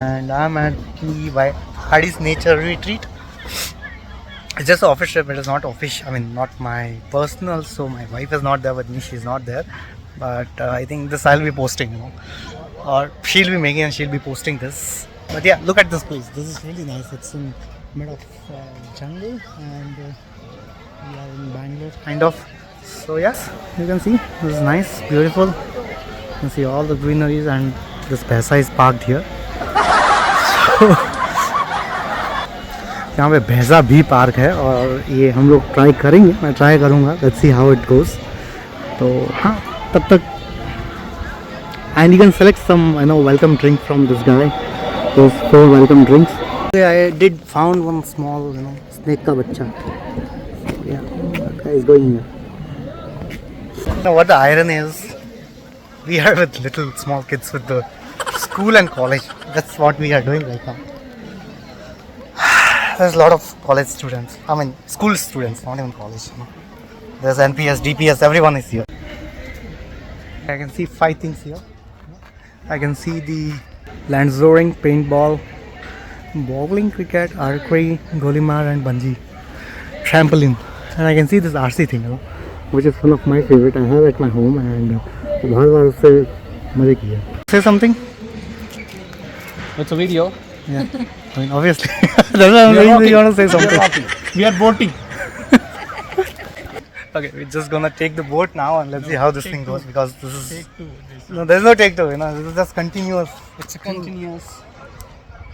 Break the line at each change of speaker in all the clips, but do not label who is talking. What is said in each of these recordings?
and I'm at the Hardy's Nature Retreat. It's just an office trip. It is not official. I mean, not my personal. So my wife is not there with me. She's not there. But I think this I'll be posting, or she'll be making and she'll be posting this. But yeah, look at this place. This is really nice. It's in mid of jungle, and we are in Bangalore, kind of. So yes, you can see this is nice, beautiful. You can see all the greeneries, and this Bhaisa is parked here. यहाँ पे भैंसा भी park है और ये हम लोग try करेंगे. मैं ट्राई करूँगा. Let's see how it goes. तो हाँ, तब तक and you can select some welcome drink from this guy. Those 4 welcome drinks. I did found one small snake का बच्चा. Yeah, that guy is going here. Now what the irony is, we are with little small kids with the school and college. That's what we are doing right now. There's a lot of college students. I mean, school students, not even college. There's NPS, DPS, everyone is here. I can see 5 things here. I can see the Landszoring, paintball, bowling, cricket, archery, golimar and bungee, trampoline. And I can see this RC thing, which is one of my favorite. I have at my home and बहुत बार उससे मजे किया. Say something.
It's a video.
Yeah. I mean, obviously. That's what I'm saying. You want to say something.
We are boating.
Okay, we're just gonna take the boat now and let's see how this thing goes, because this is no, there's no take two. This is just continuous.
It's a continuous.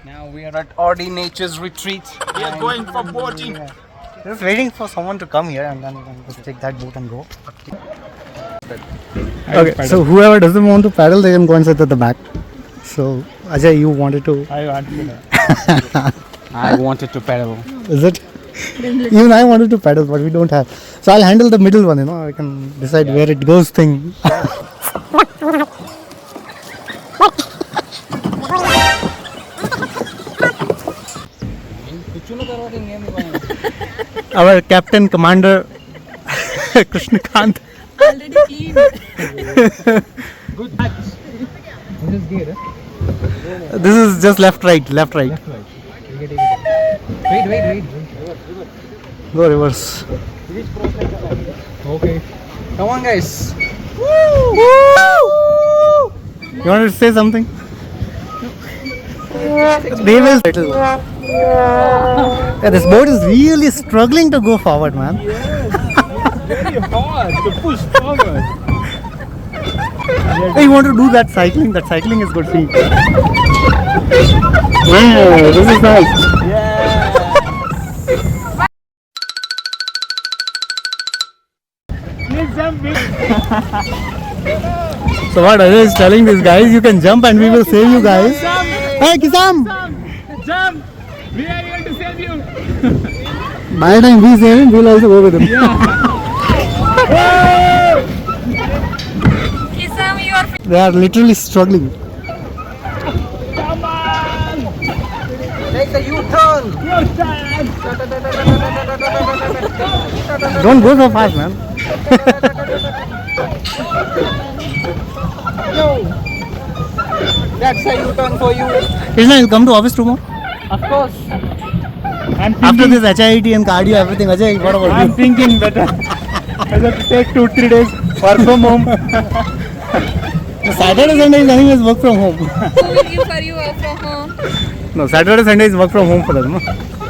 Now we are at Hardy Nature's Retreat. We are going for boating.
Yeah. Just waiting for someone to come here and then we can just take that boat and go. Okay, so whoever doesn't want to paddle, they can go and sit at the back. So Ajay, you wanted to.
I wanted to paddle.
Is it? Even I wanted to paddle, but we don't have. So I'll handle the middle one, I can decide where it goes thing. Our captain, commander, Krishnakant.
Already clean.
Good match. This is gear,
This is just left, right.
Left, right. Wait.
Go reverse.
Okay. Come on, guys.
Woo! You wanted to say something? They will settle. Yeah, this boat is really struggling to go forward, man.
Very hard to push forward.
Hey, you want to do that cycling? That cycling is good for you. Wow, this is nice. So what Ajay is telling these guys, you can jump and we will save you guys. Hey Kisam!
Jump! We are here to save you.
By the time we save him, we'll also go with him.
Kisam, you are.
They are literally struggling.
Come on!
Take the U-turn!
U-turn!
Don't go so fast, man.
No! That's a U-turn for you.
Krishna, you come to office tomorrow?
Of course.
After this HIIT and cardio, everything, Ajay, what about
I'm
you?
thinking that I have to take 2-3 days work from home.
Saturday, Sunday is anyways work from home.
Who will give for you work from home?
No, Saturday, Sunday is work from home for them. No?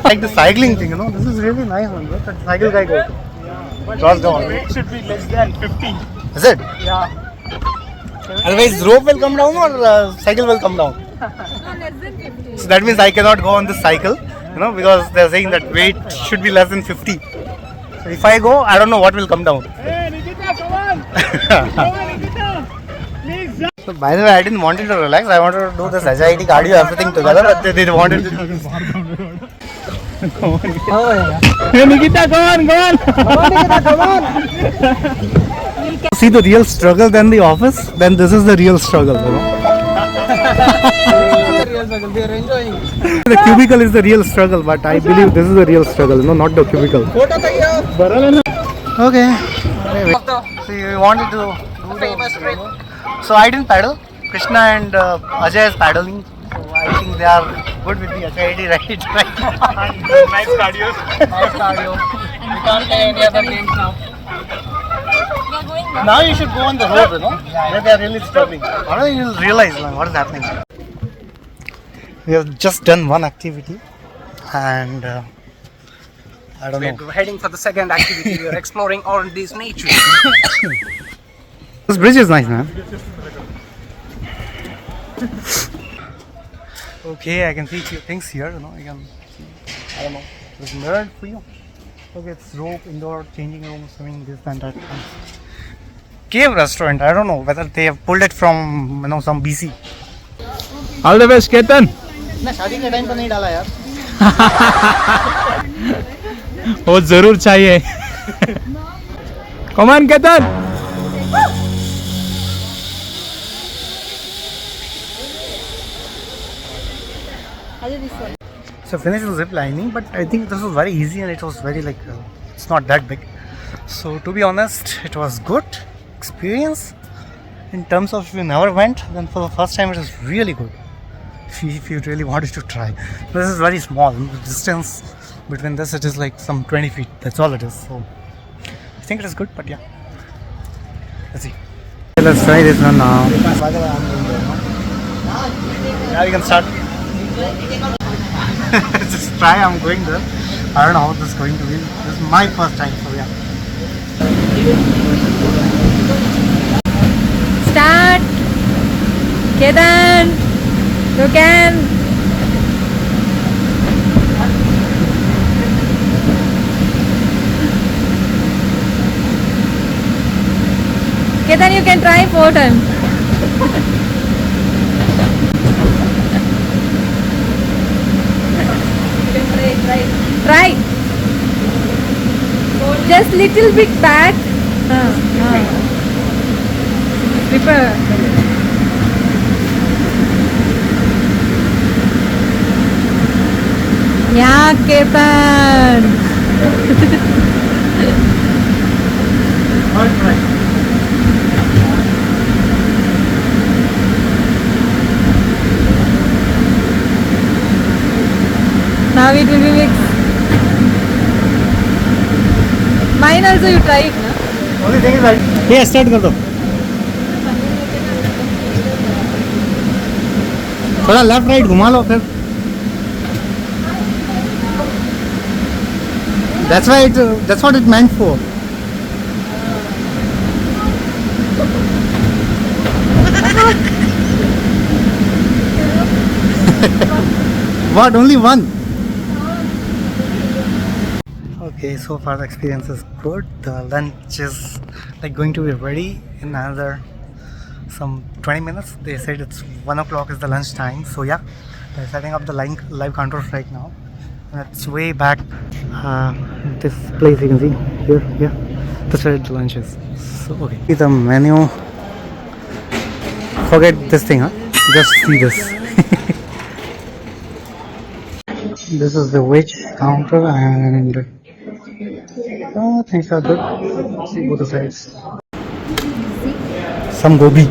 Like the cycling thing, this is really nice one. Look at the cycle guy go. Cross down.
The weight should be less than 50.
Is it?
Yeah.
Otherwise, rope will come down or cycle will come down.
No, less than 50.
So that means I cannot go on this cycle, because they are saying that weight should be less than 50. So if I go, I don't know what will come down.
Hey, Nikita, come on! Come on, Nikita! Please jump!
So by the way, I didn't want to relax. I wanted to do this HIIT cardio, everything together. But they wanted to do this.
Hey, Nikita, come on! Come on, Nikita, come on!
See the real struggle than the office, then this is the real struggle.
We are enjoying.
The cubicle is the real struggle, but I believe this is the real struggle, not the cubicle. Okay. So you wanted to do
famous trick.
So I didn't paddle. Krishna and Ajay is paddling. So I think they are good with the HID right?
Nice cardio. Nice cardio. We can't play any other games now.
We are going now.
Now you should go on the road, you know. Where they are really struggling. I don't think you'll realize what is happening. We have just done one activity, and I don't know.
We're heading for the second activity. We're exploring all these nature.
This bridge is nice, man. Okay, I can see few things here. You know, I can see. I don't know. It's mirrored for you. Okay, it's rope, indoor changing room, swimming, this and that. Cave restaurant. I don't know whether they have pulled it from some BC.
All the best, Ketan.
ना शादी के time पर नहीं डाला यार.
वो जरूर चाहिए. Come on, Ketan.
So finished the zip lining, but I think this was very easy and it was very it's not that big. So to be honest, it was good experience. In terms of if you never went, then for the first time it was really good. If you really wanted to try. This is very small. The distance between this, it is like some 20 feet. That's all it is. So I think it is good, but yeah. Let's see. Let's try this one now. Now you can start. Just try. I'm going there. I don't know how this is going to be. This is my first time, so yeah.
Start. Ketan. You can. Ketan, you can try 4 times. Try. Just little bit back. Prepare. Yeah, Ketan.
All right.
Now it will be mixed. Mine also you try it, na?
Only thing is like, yeah, start कर दो. थोड़ा left right घुमा लो फिर. That's what it meant for. What? Only one? Okay, so far the experience is good. The lunch is going to be ready in another some 20 minutes. They said it's 1 o'clock is the lunch time. So yeah, they're setting up the live controls right now. And it's way back. This place you can see here. Yeah, that's where the lunch is. So okay, see the menu. Forget this thing, huh? Just see this. This is the veg counter and things are good. See both the sides. Some gobi.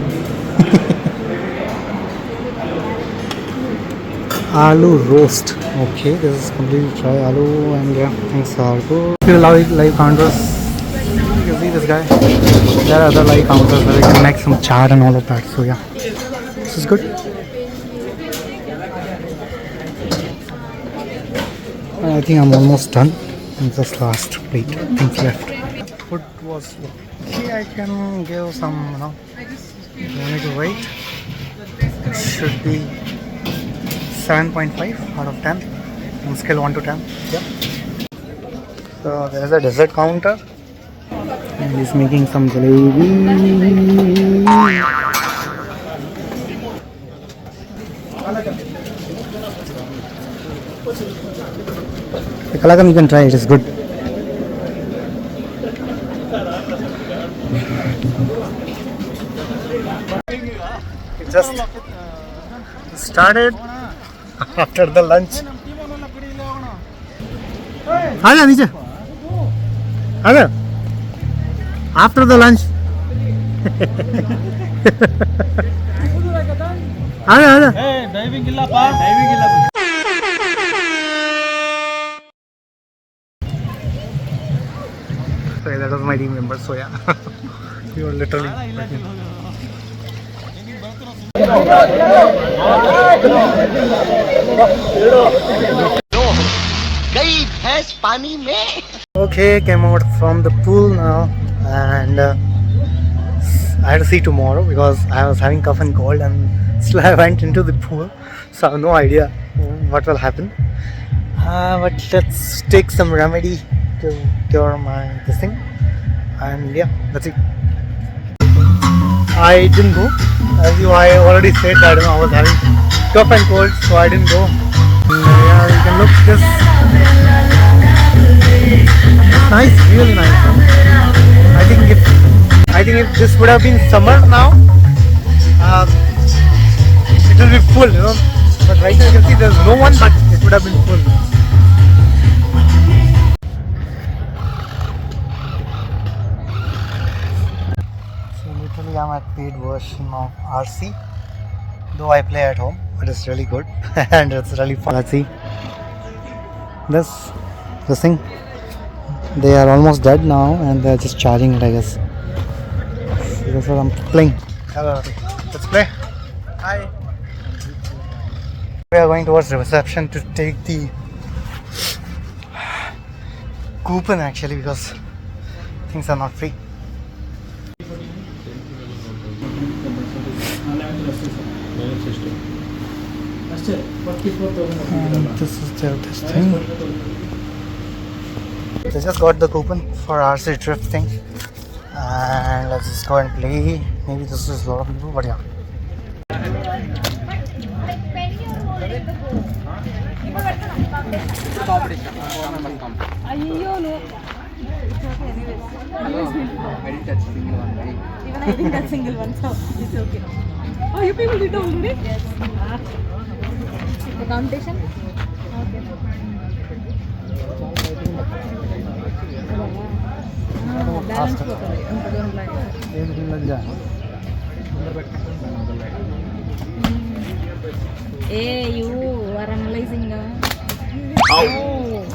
Aloo roast. Okay, this is completely dry aloo and yeah, things are good. If you love live counters, you can see this guy. There are other live counters where you can make some chaat and all of that. So yeah, this is good. I think I'm almost done. Just last plate, things left. Food was okay. I can give some, you need to wait. It should be 7.5 out of 10 on scale 1 to 10. Yeah. So there's a dessert counter and he's making some jalebi. The kalakam you can try, it is good. It just started after the lunch. आजा नीचे आजा after the lunch. So that was my team member. So yeah, we were literally. Okay, came out from the pool now, and I had to see tomorrow because I was having cough and cold, and still I went into the pool, so I have no idea what will happen. But let's take some remedy to cure this thing, and yeah, that's it. I didn't go, I already said that I was having cough and cold, so I didn't go. Yeah, you can look this. It's nice, really nice. I think if this would have been summer now, it will be full, you know. But right now you can see there's no one, but it would have been full. So literally I'm at paid version of RC, though I play at home, but it's really good and it's really fun. Let's see this thing. They are almost dead now and they're just charging it, I guess. So that's what I'm playing. Hello, let's play. Hi. We are going towards the reception to take the coupon actually, because things are not free. And this is their thing. They just got the coupon for RC drift thing, and let's just go and play. Maybe this is a lot of people, but yeah.
Even I think that single one, so it's okay. Oh, you people did already? Yes. The competition? Okay. Balance Hey, you are analyzing. Oh.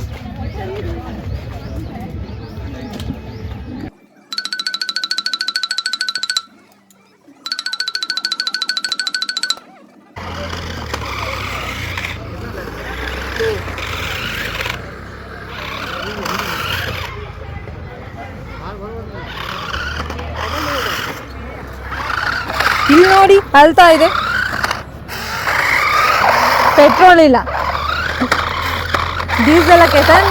ಇಲ್ಲಿ ನೋಡಿ ಅಳ್ತಾ ಇದೆ. Petrol ಇಲ್ಲ, diesel ಕೆತನ್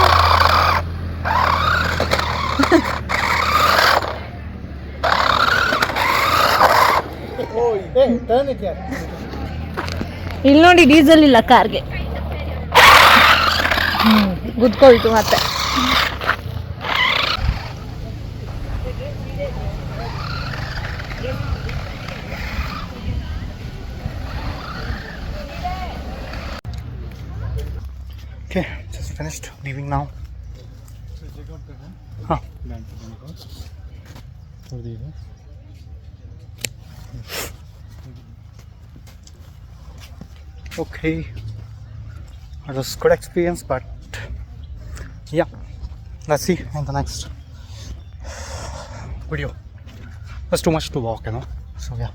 ಇಲ್ಲಿ ನೋಡಿ diesel ಇಲ್ಲ ಕಾರ್ಗೆ. ಗುದ್ಕೊಳ್ತು ಮತ್ತೆ.
Okay, just finished leaving now. Huh. Okay, it was good experience, but yeah, let's see in the next video. There's too much to walk, you know, so yeah.